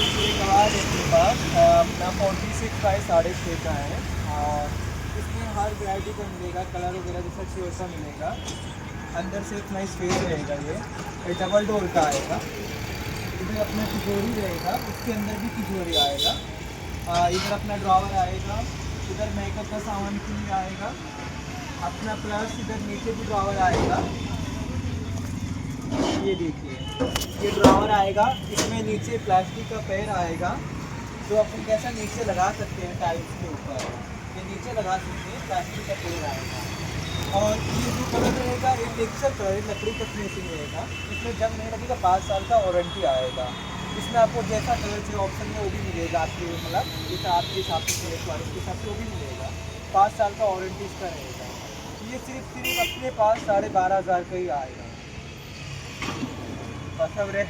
ये कबाड़ है मेरे पास अपना 46 बाई 6.5 का है। और इसमें हर वैरायटी का मिलेगा, कलर वगैरह जैसा चाहिए वैसा मिलेगा। अंदर से इतना स्पेस रहेगा। ये डबल डोर का आएगा। इधर अपना तिजोरी रहेगा, उसके अंदर भी तिजोरी आएगा। इधर अपना ड्रॉवर आएगा, इधर मेकअप का सामान के लिए आएगा अपना। प्लस इधर नीचे भी ड्रॉवर आएगा। ये देखिए, ये ड्रॉवर आएगा, इसमें नीचे प्लास्टिक का पैर आएगा जो अपन कैसा नीचे लगा सकते हैं टाइल्स के ऊपर। ये नीचे लगा सकते हैं, प्लास्टिक का पैर आएगा। और ये जो कलर रहेगा ये टेक्सचर कलर, लकड़ी का फिनिशिंग रहेगा। इसमें जंग नहीं लगेगा, 5 साल का वारंटी आएगा। इसमें आपको जैसा कलर चाहिए ऑप्शन में वो भी मिलेगा आपके, मतलब जैसा आपके हिसाब से चॉइस के हिसाब से वो भी मिलेगा। 5 साल का वारंटी इसका रहेगा। ये सिर्फ अपने पास 12,500 का ही आएगा। सब रेट